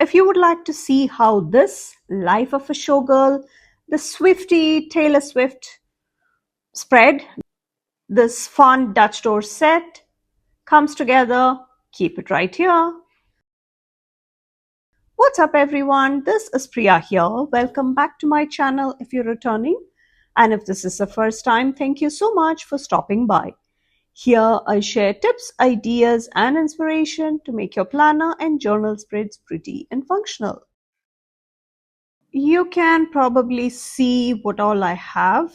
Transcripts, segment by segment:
if you would like to see how this Life of a Showgirl, the Swiftie Taylor Swift spread, this fun Dutch door set comes together, keep it right here. What's up everyone, this is Priya here. Welcome back to my channel if you're returning. And if this is the first time, thank you so much for stopping by. Here I share tips, ideas and inspiration to make your planner and journal spreads pretty and functional. You can probably see what all I have,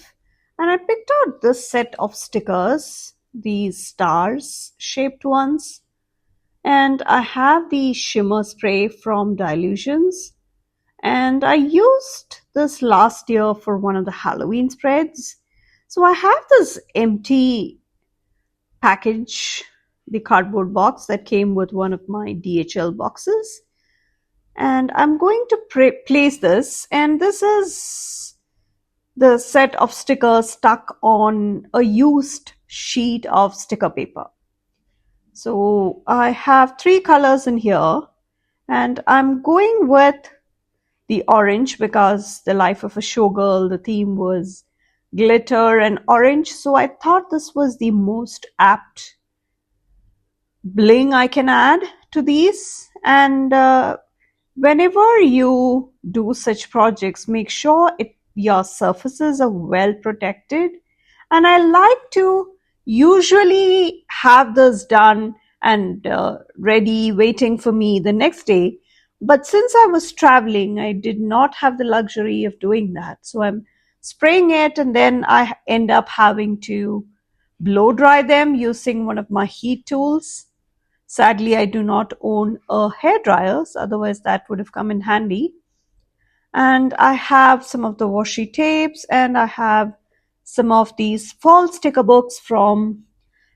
and I picked out this set of stickers, these stars shaped ones, and I have the shimmer spray from Dilutions, and I used this last year for one of the Halloween spreads. So I have this empty package, the cardboard box that came with one of my DHL boxes, and I'm going to place this, and this is the set of stickers stuck on a used sheet of sticker paper. So I have 3 colors in here, and I'm going with the orange because the Life of a Showgirl, the theme was glitter and orange, so I thought this was the most apt bling I can add to these. And whenever you do such projects, make sure your surfaces are well protected. And I like to usually have this done and ready waiting for me the next day. But since I was traveling, I did not have the luxury of doing that. So I'm spraying it, and then I end up having to blow dry them using one of my heat tools. Sadly, I do not own a hairdryer, otherwise that would have come in handy. And I have some of the washi tapes, and I have some of these fall sticker books from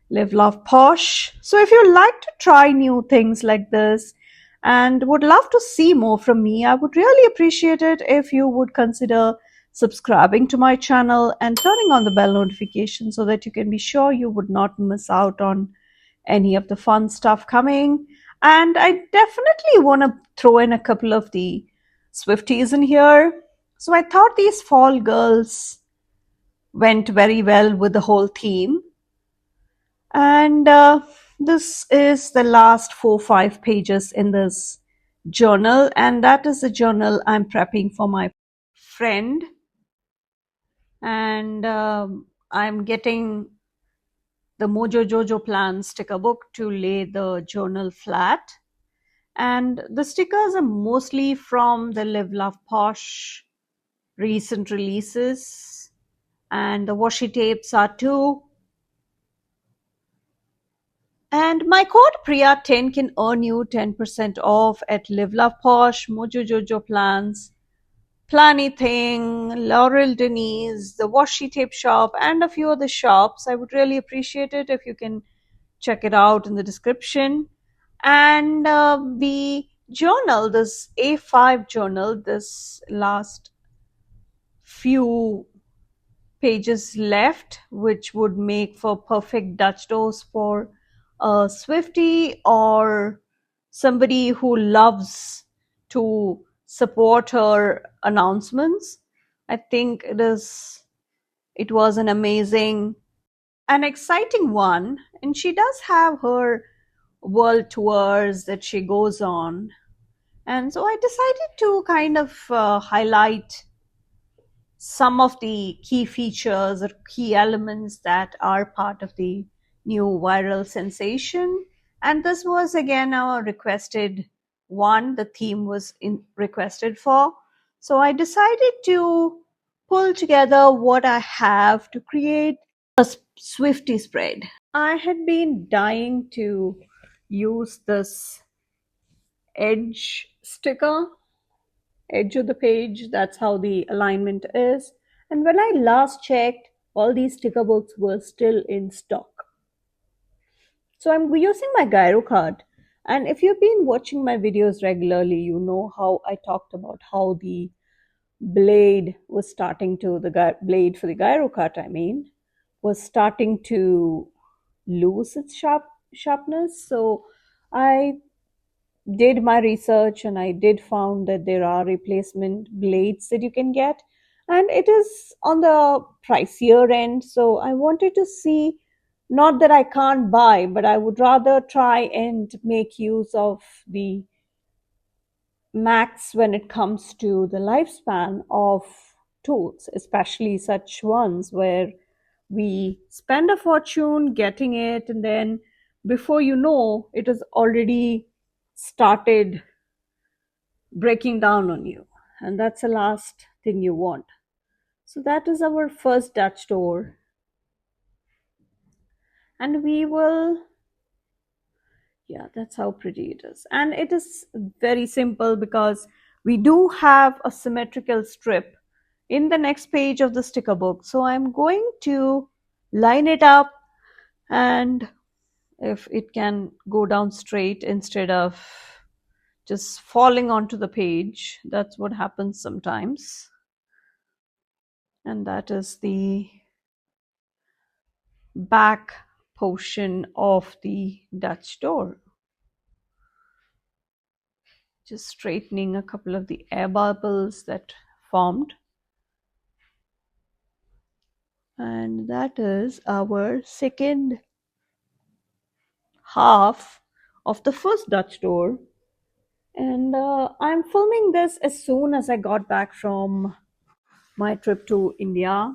Live Love Posh. So if you like to try new things like this and would love to see more from me, I would really appreciate it if you would consider subscribing to my channel and turning on the bell notification so that you can be sure you would not miss out on any of the fun stuff coming. And I definitely want to throw in a couple of the Swifties in here. So I thought these fall girls went very well with the whole theme. And this is the last 4-5 pages in this journal, and that is the journal I'm prepping for my friend. And I'm getting the Mojo Jojo Plans sticker book to lay the journal flat. And the stickers are mostly from the Live Love Posh recent releases, and the washi tapes are too. And my code Priya10 can earn you 10% off at Live Love Posh, Mojo Jojo Plans, Planything, Laurel Denise, the Washi Tape Shop, and a few other shops. I would really appreciate it if you can check it out in the description. And the journal, this A5 journal, this last few pages left, which would make for perfect Dutch doors for a Swiftie or somebody who loves to support her announcements. I think it was an amazing and exciting one, and she does have her world tours that she goes on. And so I decided to kind of highlight some of the key features or key elements that are part of the new viral sensation. And this was again a requested one. The theme was requested for. So I decided to pull together what I have to create a Swiftie spread. I had been dying to use this edge sticker, edge of the page. That's how the alignment is. And when I last checked, all these sticker books were still in stock. So I'm using my Gyro card. And if you've been watching my videos regularly, you know how I talked about how the blade was starting to, the blade for the Gyro cut, was starting to lose its sharpness. So I did my research and I did found that there are replacement blades that you can get, and it is on the pricier end. So I wanted to see, not that I can't buy, but I would rather try and make use of the max when it comes to the lifespan of tools, especially such ones where we spend a fortune getting it, and then before you know, it has already started breaking down on you. And that's the last thing you want. So that is our first Dutch door. And we will, yeah, that's how pretty it is. And it is very simple because we do have a symmetrical strip in the next page of the sticker book. So I'm going to line it up, and if it can go down straight instead of just falling onto the page, that's what happens sometimes. And that is the back portion of the Dutch door. Just straightening a couple of the air bubbles that formed. And that is our second half of the first Dutch door. And I'm filming this as soon as I got back from my trip to India.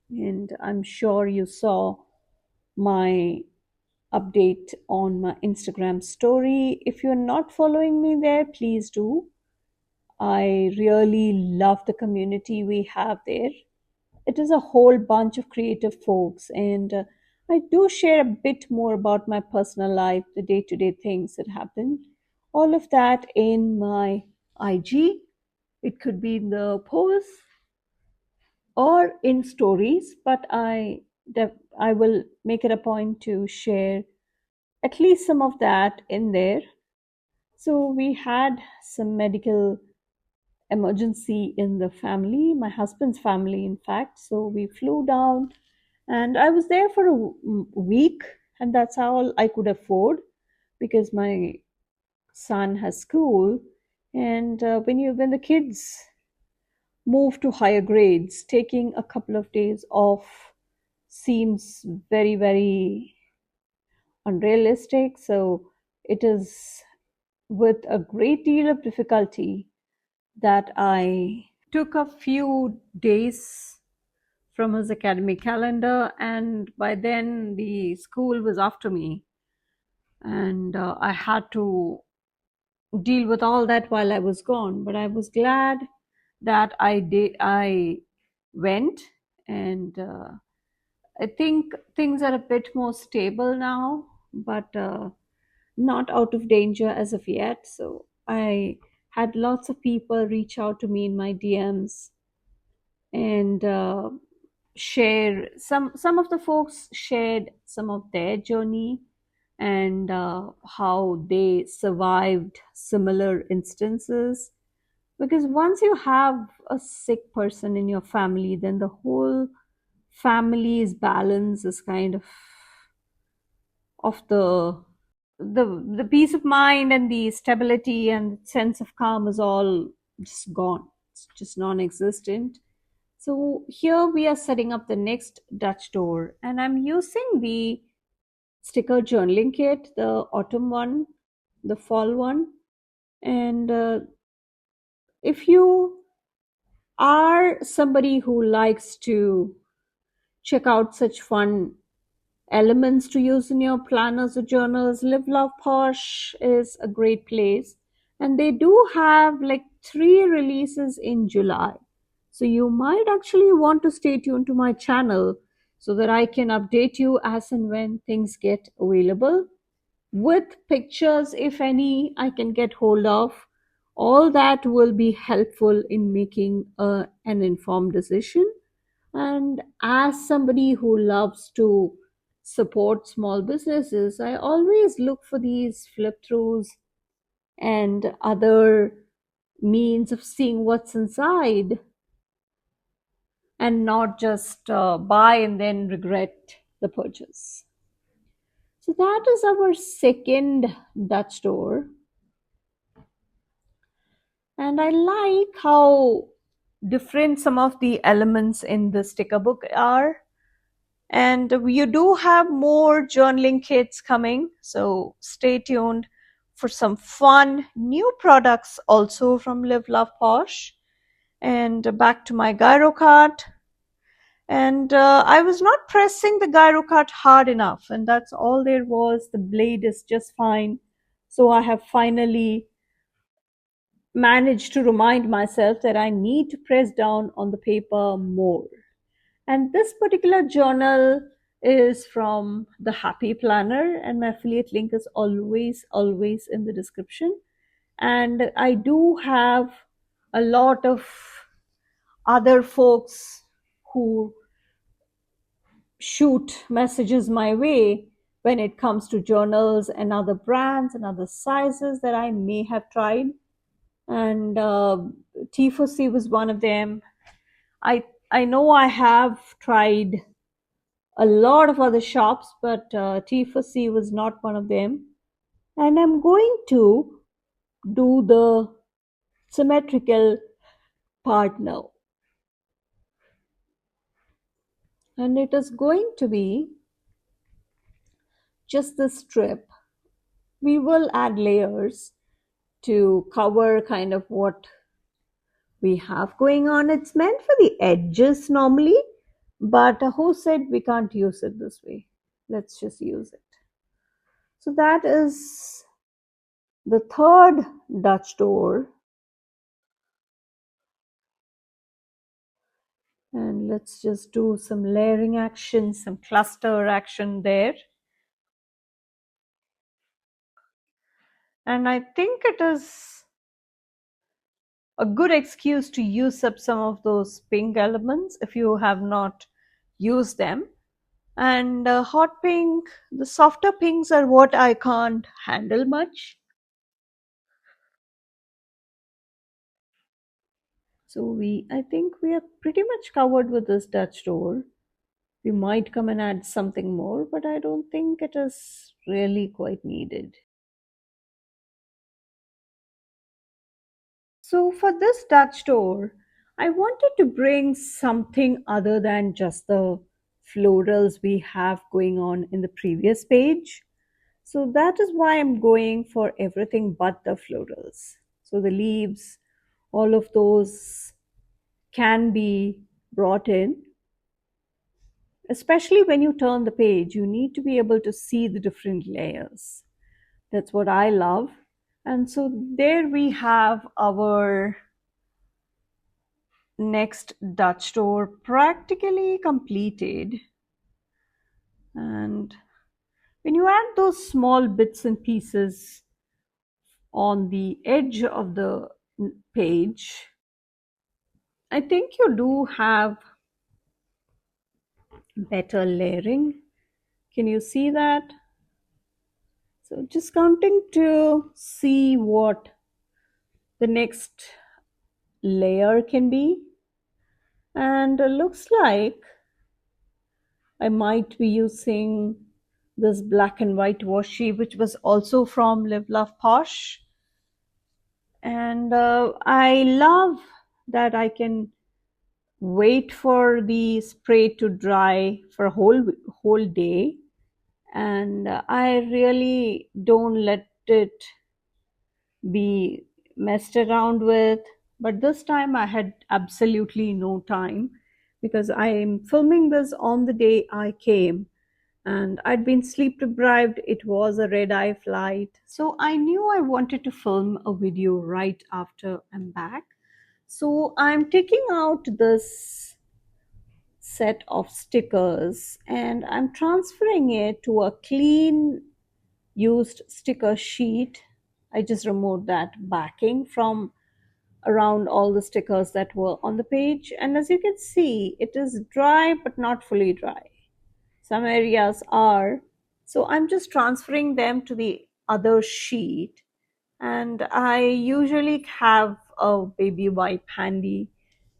And I'm sure you saw my update on my Instagram story. If you're not following me there, please do. I really love the community we have there. It is a whole bunch of creative folks, and I do share a bit more about my personal life, the day to day things that happen. All of that in my IG. It could be in the posts or in stories, but I will make it a point to share at least some of that in there. So we had some medical emergency in the family, my husband's family, in fact. So we flew down, and I was there for a week, and that's all I could afford because my son has school. And when the kids move to higher grades, taking a couple of days off seems very, very unrealistic. So it is with a great deal of difficulty that I took a few days from his academic calendar, and by then the school was after me, and I had to deal with all that while I was gone. But I was glad that I went, and I think things are a bit more stable now, but not out of danger as of yet. So I had lots of people reach out to me in my DMs and share some of the folks shared some of their journey and how they survived similar instances, because once you have a sick person in your family, then the whole family's balance is kind of the peace of mind and the stability and sense of calm is all just gone. It's just non-existent. So here we are setting up the next Dutch door, and I'm using the sticker journaling kit, the autumn one, the fall one. And if you are somebody who likes to check out such fun elements to use in your planners or journals, Live Love Posh is a great place. And they do have like 3 releases in July. So you might actually want to stay tuned to my channel so that I can update you as and when things get available with pictures, if any, I can get hold of. All that will be helpful in making an informed decision. And as somebody who loves to support small businesses, I always look for these flip throughs and other means of seeing what's inside and not just buy and then regret the purchase. So that is our second Dutch door. And I like how different some of the elements in the sticker book are. And you do have more journaling kits coming, so stay tuned for some fun new products also from Live Love Posh. And back to my gyro cart. And I was not pressing the gyro cart hard enough, and that's all there was. The blade is just fine. So I have finally managed to remind myself that I need to press down on the paper more. And this particular journal is from the Happy Planner, and my affiliate link is always in the description. And I do have a lot of other folks who shoot messages my way when it comes to journals and other brands and other sizes that I may have tried. And T4C was one of them. I know I have tried a lot of other shops, but T4C was not one of them. And I'm going to do the symmetrical part now. And it is going to be just the strip. We will add layers to cover kind of what we have going on. It's meant for the edges normally, but who said we can't use it this way? Let's just use it. So that is the third Dutch door. And let's just do some layering action, some cluster action there. And I think it is a good excuse to use up some of those pink elements if you have not used them. And hot pink, the softer pinks are what I can't handle much. So I think we are pretty much covered with this Dutch door. We might come and add something more, but I don't think it is really quite needed. So for this Dutch door, I wanted to bring something other than just the florals we have going on in the previous page. So that is why I'm going for everything but the florals. So the leaves, all of those can be brought in. Especially when you turn the page, you need to be able to see the different layers. That's what I love. And so there we have our next Dutch door practically completed. And when you add those small bits and pieces on the edge of the page, I think you do have better layering. Can you see that? So just counting to see what the next layer can be. And it looks like I might be using this black and white washi, which was also from Live Love Posh. And I love that I can wait for the spray to dry for a whole day, and I really don't let it be messed around with. But this time I had absolutely no time because I am filming this on the day I came, and I'd been sleep deprived. It was a red eye flight, so I knew I wanted to film a video right after I'm back. So I'm taking out this set of stickers and I'm transferring it to a clean used sticker sheet. I just removed that backing from around all the stickers that were on the page, and as you can see, it is dry but not fully dry. Some areas are, so I'm just transferring them to the other sheet. And I usually have a baby wipe handy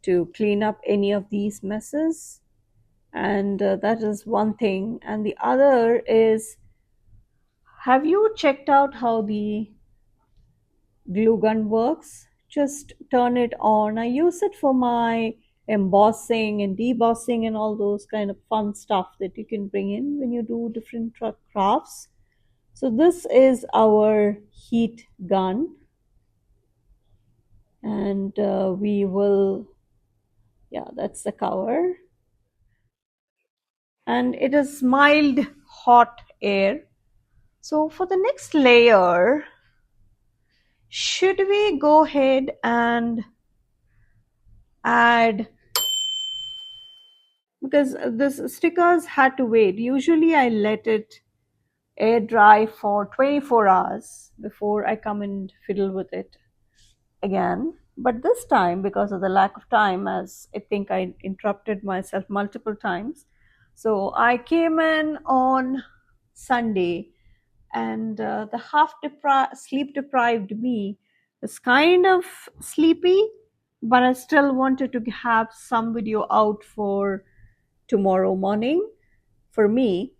to clean up any of these messes. And that is one thing. And the other is, have you checked out how the glue gun works? just turn it on. I use it for my embossing and debossing and all those kind of fun stuff that you can bring in when you do different crafts. So this is our heat gun, and we will, yeah, that's the cover, and it is mild hot air. So for the next layer, should we go ahead and add, because this stickers had to wait. Usually I let it air dry for 24 hours before I come and fiddle with it again. But this time, because of the lack of time, as I think I interrupted myself multiple times, so I came in on Sunday, and the sleep deprived me is kind of sleepy, but I still wanted to have some video out for tomorrow morning for me.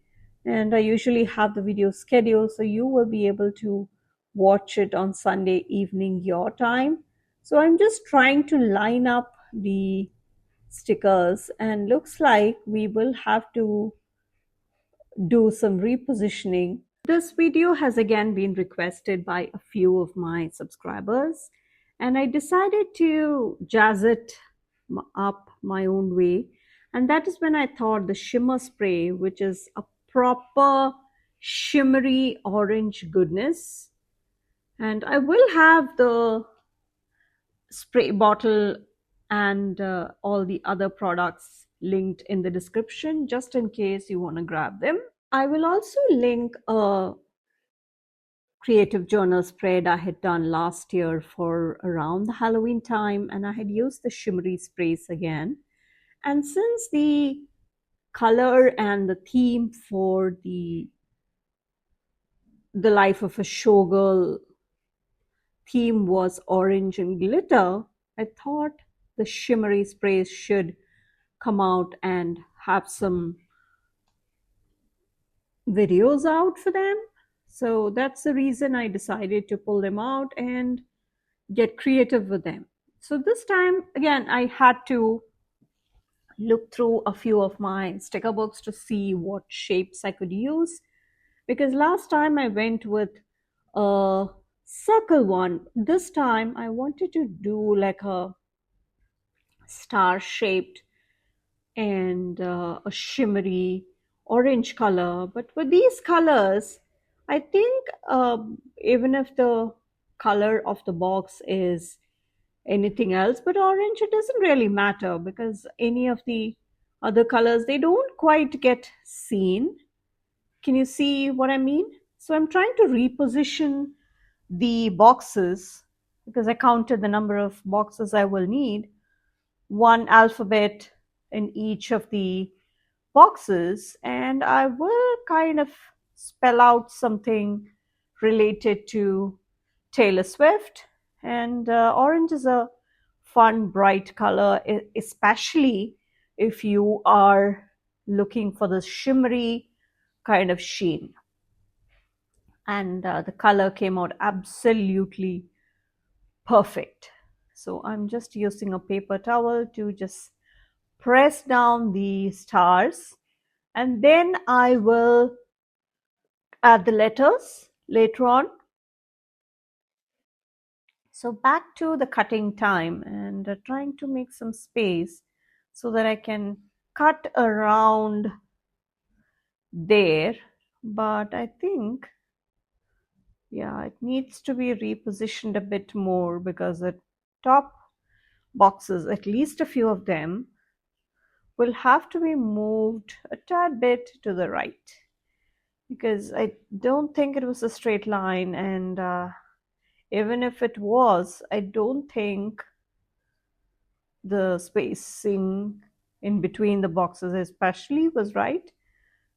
And I usually have the video scheduled, so you will be able to watch it on Sunday evening your time. So I'm just trying to line up the stickers, and looks like we will have to do some repositioning. This video has again been requested by a few of my subscribers, and I decided to jazz it up my own way. And that is when I thought the shimmer spray, which is a proper shimmery orange goodness, and I will have the spray bottle and all the other products linked in the description just in case you want to grab them. I will also link a creative journal spread I had done last year for around the Halloween time, and I had used the shimmery sprays again. And since the color and the theme for the life of a showgirl theme was orange and glitter, I thought the shimmery sprays should come out and have some videos out for them. So that's the reason I decided to pull them out and get creative with them. So this time, again, I had to look through a few of my sticker books to see what shapes I could use, because last time I went with a circle one. This time I wanted to do like a star shaped and a shimmery orange color. But with these colors, I think even if the color of the box is anything else but orange, it doesn't really matter, because any of the other colors, they don't quite get seen. Can you see what I mean? So I'm trying to reposition the boxes, because I counted the number of boxes I will need, one alphabet in each of the boxes, and I will kind of spell out something related to Taylor Swift. And orange is a fun, bright color, especially if you are looking for the shimmery kind of sheen. And the color came out absolutely perfect. So I'm just using a paper towel to just press down the stars, and then I will add the letters later on. So back to the cutting time, and trying to make some space so that I can cut around there. But I think, yeah, it needs to be repositioned a bit more, because the top boxes, at least a few of them, will have to be moved a tad bit to the right, because I don't think it was a straight line, and even if it was, I don't think the spacing in between the boxes especially was right.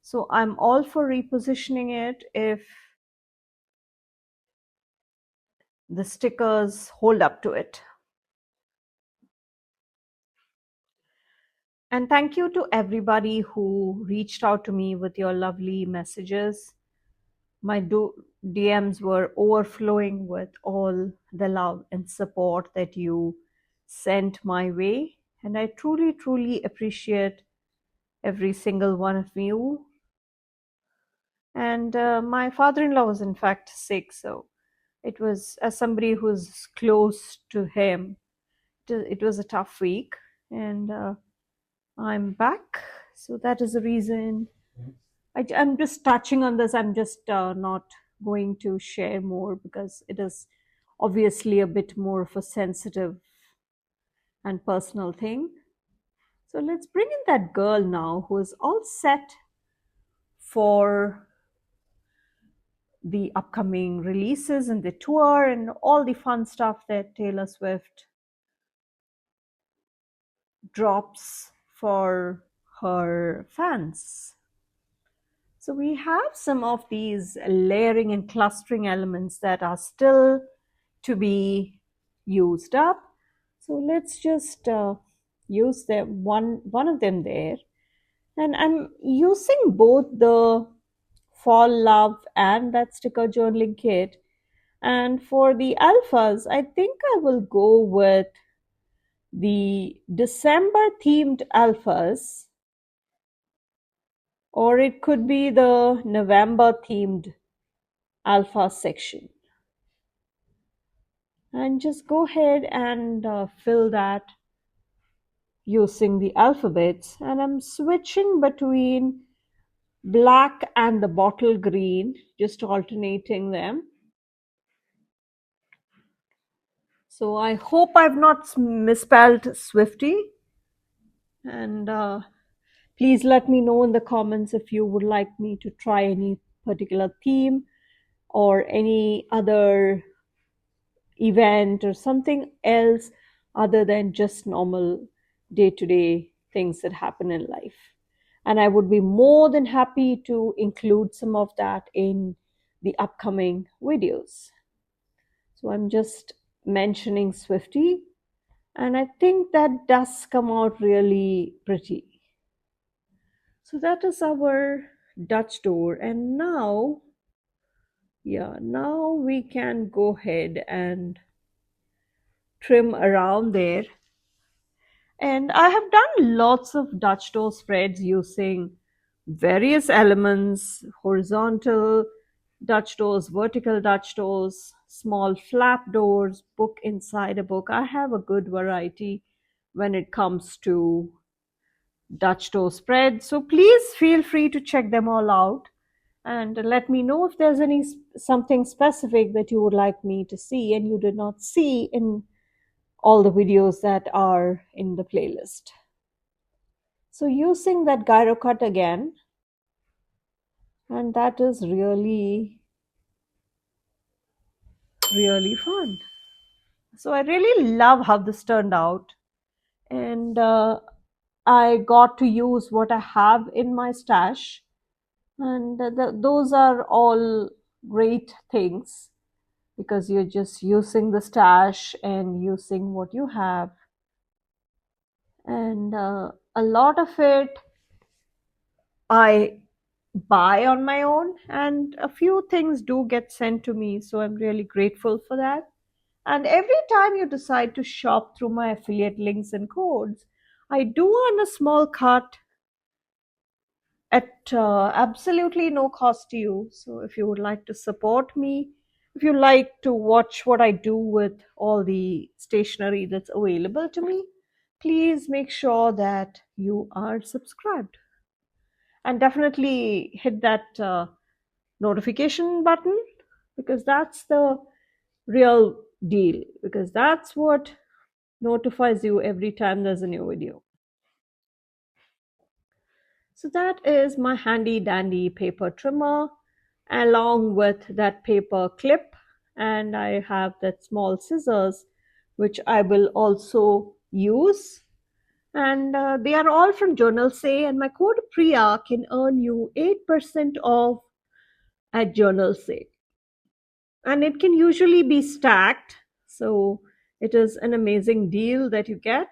So I'm all for repositioning it if the stickers hold up to it. And thank you to everybody who reached out to me with your lovely messages. My DMs were overflowing with all the love and support that you sent my way. And I truly, truly appreciate every single one of you. And my father in law was, in fact, sick. So it was, as somebody who's close to him, it was a tough week. And I'm back. So that is the reason I'm just touching on this. I'm just not going to share more because it is obviously a bit more of a sensitive and personal thing. So let's bring in that girl now who is all set for the upcoming releases and the tour and all the fun stuff that Taylor Swift drops for her fans. So we have some of these layering and clustering elements that are still to be used up. So let's just use them one of them there. And I'm using both the fall love and that sticker journaling kit. And for the alphas, I think I will go with the December themed alphas, or it could be the November themed alpha section. And just go ahead and fill that using the alphabets. And I'm switching between black and the bottle green, just alternating them. So I hope I've not misspelled Swifty. And please let me know in the comments if you would like me to try any particular theme or any other event or something else other than just normal day-to-day things that happen in life. And I would be more than happy to include some of that in the upcoming videos. So I'm just mentioning Swifty, and I think that does come out really pretty. So that is our Dutch door, and now, yeah, now we can go ahead and trim around there. And I have done lots of Dutch door spreads using various elements, horizontal Dutch doors, vertical Dutch doors, small flap doors, book inside a book. I have a good variety when it comes to Dutch door spreads. So please feel free to check them all out and let me know if there's any something specific that you would like me to see and you did not see in all the videos that are in the playlist. So using that gyro cut again, and that is really, really fun. So I really love how this turned out, and I got to use what I have in my stash, and those are all great things because you're just using the stash and using what you have, and a lot of it I buy on my own, and a few things do get sent to me, so I'm really grateful for that. And every time you decide to shop through my affiliate links and codes, I do earn a small cut at absolutely no cost to you. So if you would like to support me, if you like to watch what I do with all the stationery that's available to me, please make sure that you are subscribed. And definitely hit that notification button because that's the real deal, because that's what notifies you every time there's a new video. So that is my handy dandy paper trimmer along with that paper clip, and I have that small scissors which I will also use, and they are all from Journal Say, and my code Priya can earn you 8% off at Journal Say, and it can usually be stacked, so it is an amazing deal that you get.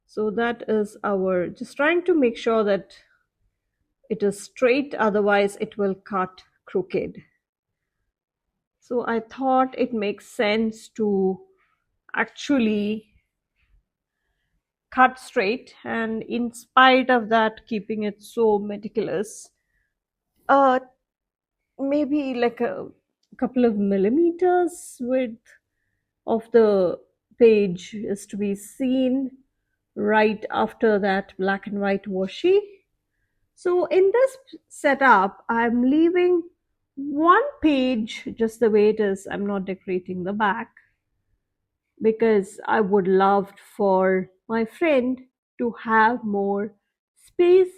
So that is our, just trying to make sure that it is straight, otherwise it will cut crooked. So I thought it makes sense to actually cut straight, and in spite of that, keeping it so meticulous, uh, maybe like a couple of millimeters width of the page is to be seen right after that black and white washi. So in this setup, I'm leaving one page just the way it is. I'm not decorating the back because I would love for my friend to have more space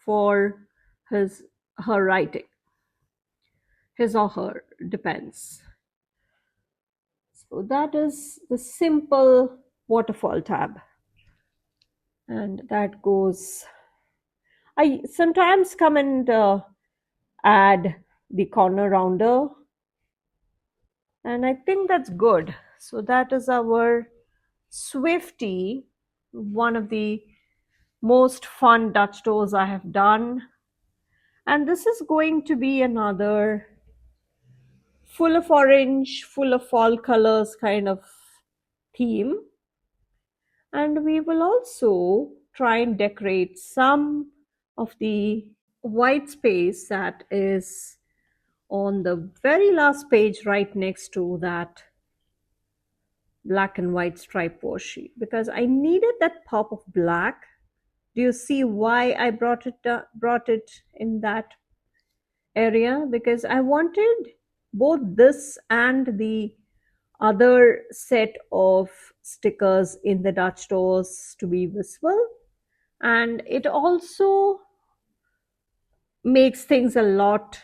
for his her writing. His or her, depends. So that is the simple waterfall tab. And that goes. I sometimes come and add the corner rounder, and I think that's good. So that is our Swifty, one of the most fun Dutch tours I have done. And this is going to be another full of orange, full of fall colors kind of theme. And we will also try and decorate some of the white space that is on the very last page right next to that black and white stripe washi, because I needed that pop of black. Do you see why I brought it in that area? Because I wanted both this and the other set of stickers in the Dutch stores to be visible, and it also makes things a lot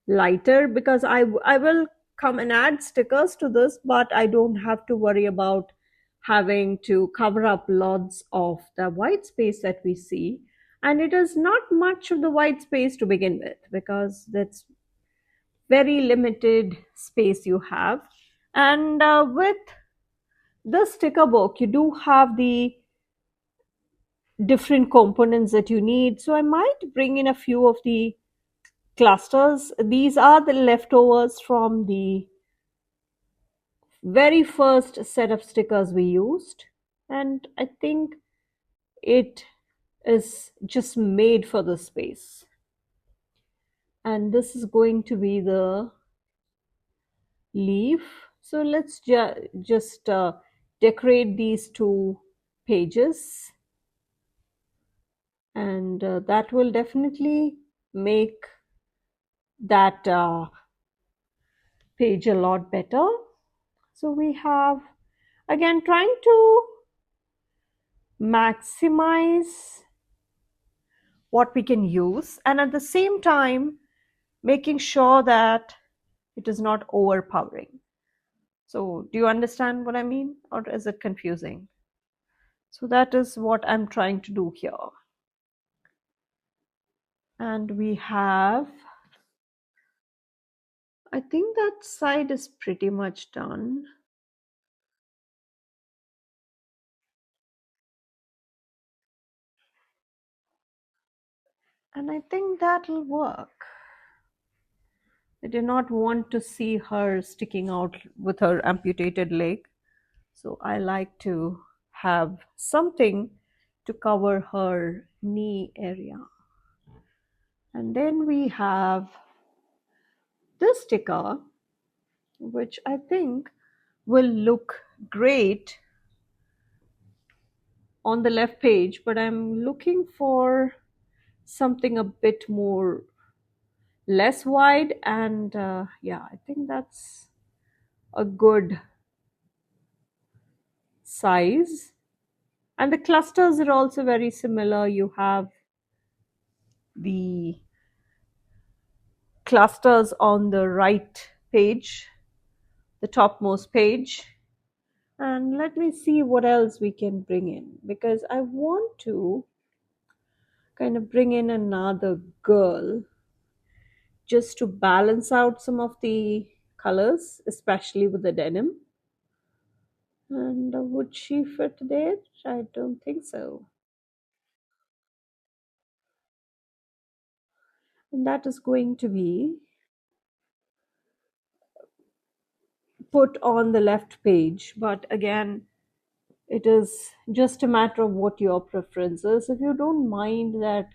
lighter because I will come and add stickers to this, but I don't have to worry about having to cover up lots of the white space that we see. And it is not much of the white space to begin with, because that's very limited space you have. And with the sticker book, you do have the different components that you need. So I might bring in a few of the clusters. These are the leftovers from the very first set of stickers we used, and I think it is just made for the space. And this is going to be the leaf. So let's just decorate these two pages, and that will definitely make that page a lot better. So we have, again, trying to maximize what we can use, and at the same time making sure that it is not overpowering. So do you understand what I mean, or is it confusing? So that is what I'm trying to do here. And we have, I think that side is pretty much done. And I think that'll work. I did not want to see her sticking out with her amputated leg. So I like to have something to cover her knee area. And then we have this sticker, which I think will look great on the left page, but I'm looking for something a bit more less wide, and yeah, I think that's a good size. And the clusters are also very similar. You have the clusters on the right page, the topmost page. And let me see what else we can bring in, because I want to kind of bring in another girl just to balance out some of the colors, especially with the denim. And would she fit there? I don't think so. And that is going to be put on the left page. But again, it is just a matter of what your preference is. If you don't mind that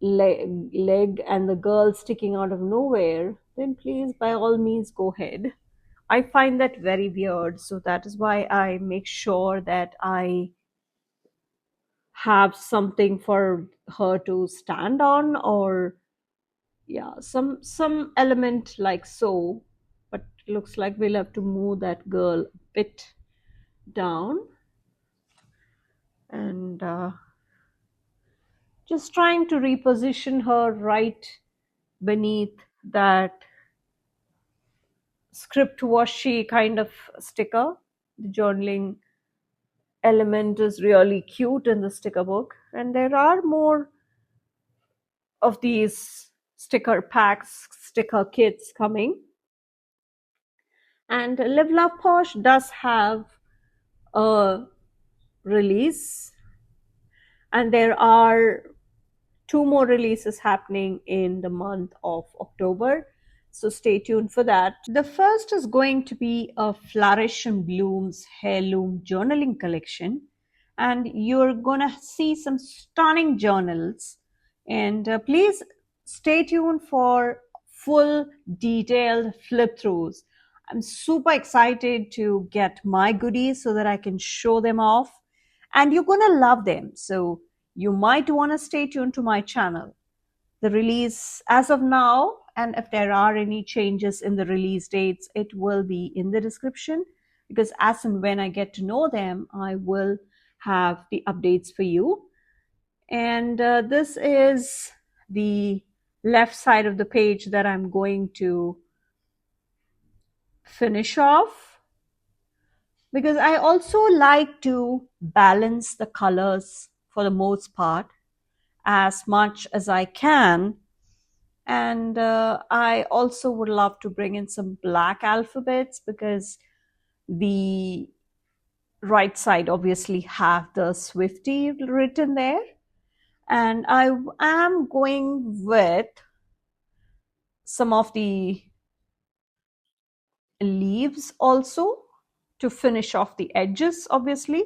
leg and the girl sticking out of nowhere, then please, by all means, go ahead. I find that very weird, so that is why I make sure that I have something for her to stand on, or yeah, some element like so. But looks like we'll have to move that girl a bit down, and just trying to reposition her right beneath that script washi kind of sticker. The journaling element is really cute in the sticker book, and there are more of these sticker packs, sticker kits coming. And Live Love Posh does have a release, and there are two more releases happening in the month of October. So stay tuned for that. The first is going to be a Flourish and Blooms Heirloom Journaling Collection. And you're going to see some stunning journals. And please stay tuned for full detailed flip throughs. I'm super excited to get my goodies so that I can show them off. And you're going to love them. So you might want to stay tuned to my channel. The release as of now, and if there are any changes in the release dates, it will be in the description, because as and when I get to know them, I will have the updates for you. And this is the left side of the page that I'm going to finish off, because I also like to balance the colors for the most part as much as I can. And I also would love to bring in some black alphabets, because the right side obviously have the Swifty written there. And I am going with some of the leaves also to finish off the edges, obviously.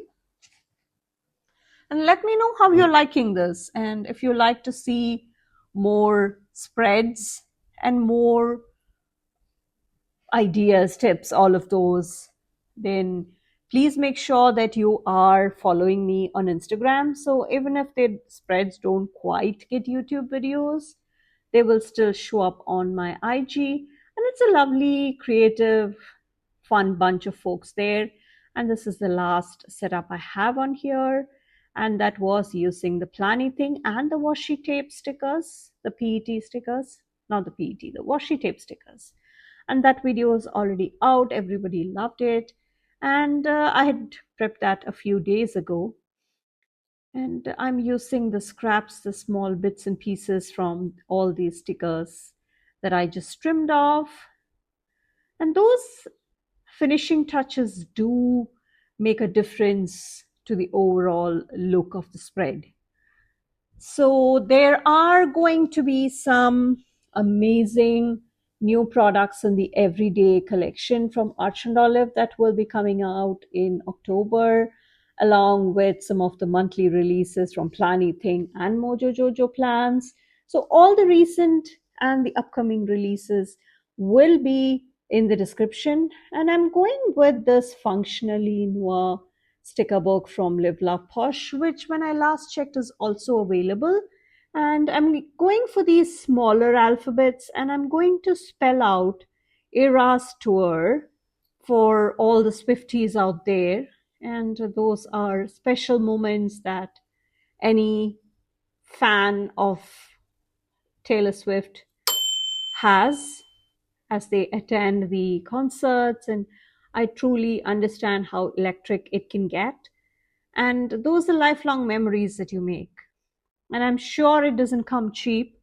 And let me know how you're liking this, and if you like to see more spreads and more ideas, tips, all of those, then please make sure that you are following me on Instagram. So even if the spreads don't quite get YouTube videos, they will still show up on my IG. And it's a lovely, creative, fun bunch of folks there. And this is the last setup I have on here. And that was using the planny thing and the washi tape stickers, the PET stickers, not the PET, the washi tape stickers. And that video is already out. Everybody loved it. And I had prepped that a few days ago. And I'm using the scraps, the small bits and pieces from all these stickers that I just trimmed off. And those finishing touches do make a difference to the overall look of the spread. So there are going to be some amazing new products in the everyday collection from Arch and Olive that will be coming out in October, along with some of the monthly releases from Planny Thing and Mojo Jojo Plans. So all the recent and the upcoming releases will be in the description. And I'm going with this Functionally Noir sticker book from Live Love Posh, which when I last checked is also available. And I'm going for these smaller alphabets, and I'm going to spell out Eras Tour for all the Swifties out there. And those are special moments that any fan of Taylor Swift has as they attend the concerts. And I truly understand how electric it can get. And those are lifelong memories that you make. And I'm sure it doesn't come cheap.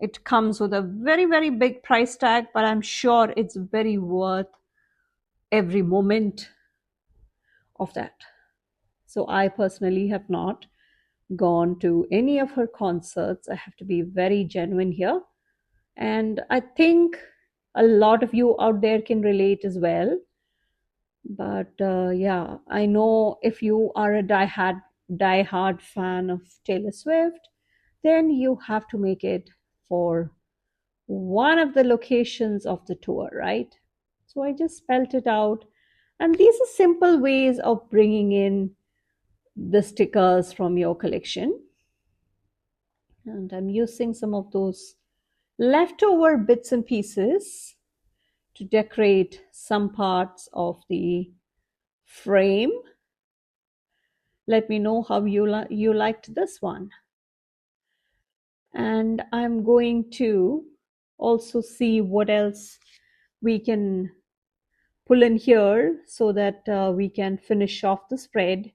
It comes with a very, very big price tag, but I'm sure it's very worth every moment of that. So I personally have not gone to any of her concerts. I have to be very genuine here. And I think a lot of you out there can relate as well. But yeah, I know if you are a die-hard fan of Taylor Swift, then you have to make it for one of the locations of the tour, right? So I just spelt it out. And these are simple ways of bringing in the stickers from your collection. And I'm using some of those leftover bits and pieces to decorate some parts of the frame. Let me know how you liked this one. And I'm going to also see what else we can pull in here so that we can finish off the spread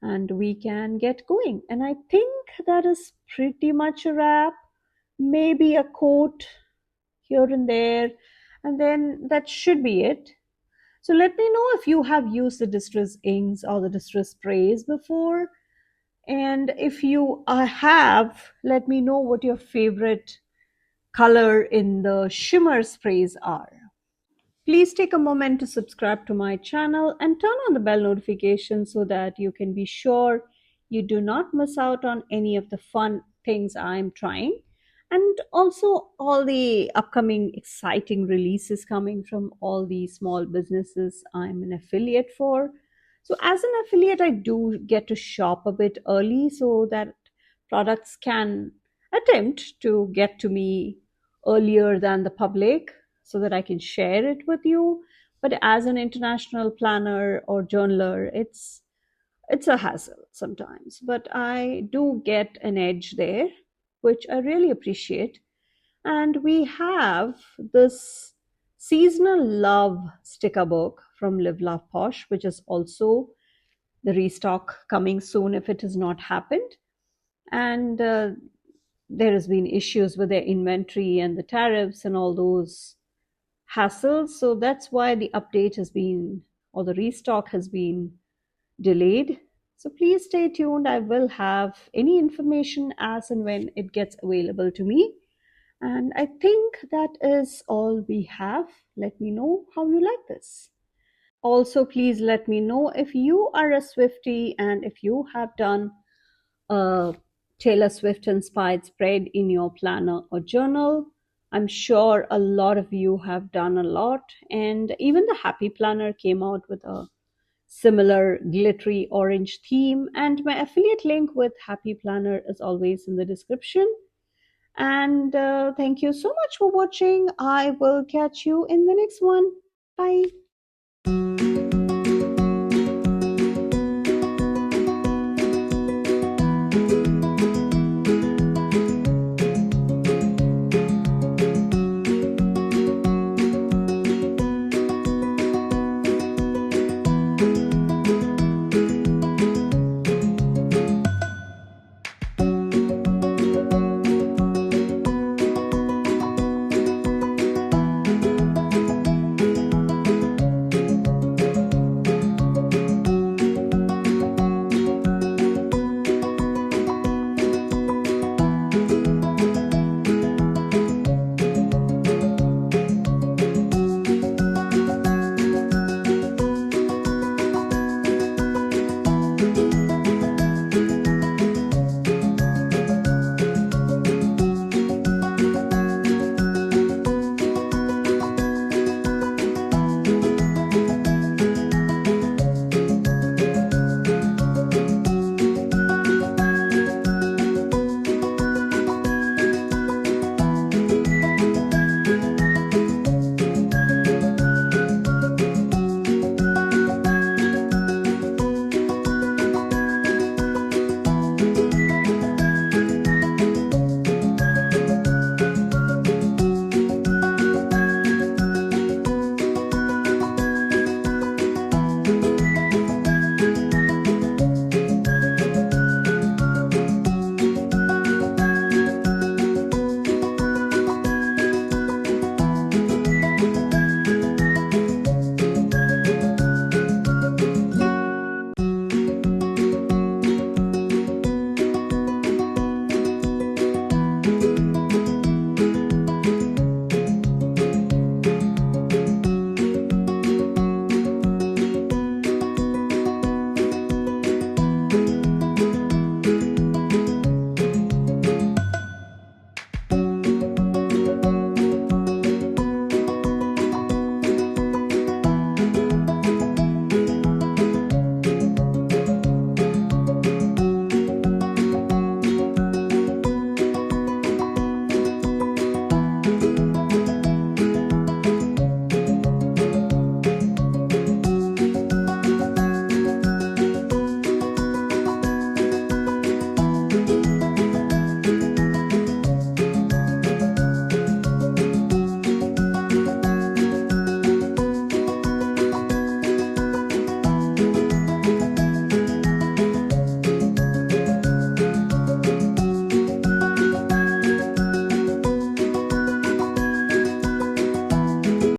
and we can get going. And I think that is pretty much a wrap. Maybe a quote here and there, and then that should be it. So let me know if you have used the distress inks or the distress sprays before. And if you have, let me know what your favorite color in the shimmer sprays are. Please take a moment to subscribe to my channel and turn on the bell notification so that you can be sure you do not miss out on any of the fun things I'm trying. And also all the upcoming exciting releases coming from all the small businesses I'm an affiliate for. So, as an affiliate, I do get to shop a bit early so that products can attempt to get to me earlier than the public so that I can share it with you. But as an international planner or journaler, it's a hassle sometimes. But I do get an edge there, which I really appreciate. And we have this seasonal love sticker book from Live Love Posh, which is also the restock coming soon if it has not happened. And there has been issues with their inventory and the tariffs and all those hassles. So that's why the update has been, or the restock has been delayed. So please stay tuned. I will have any information as and when it gets available to me. And I think that is all we have. Let me know how you like this. Also, please let me know if you are a Swiftie and if you have done a Taylor Swift inspired spread in your planner or journal. I'm sure a lot of you have done a lot, and even the Happy Planner came out with a similar glittery orange theme. And my affiliate link with Happy Planner is always in the description. And thank you so much for watching. I will catch you in the next one. Bye.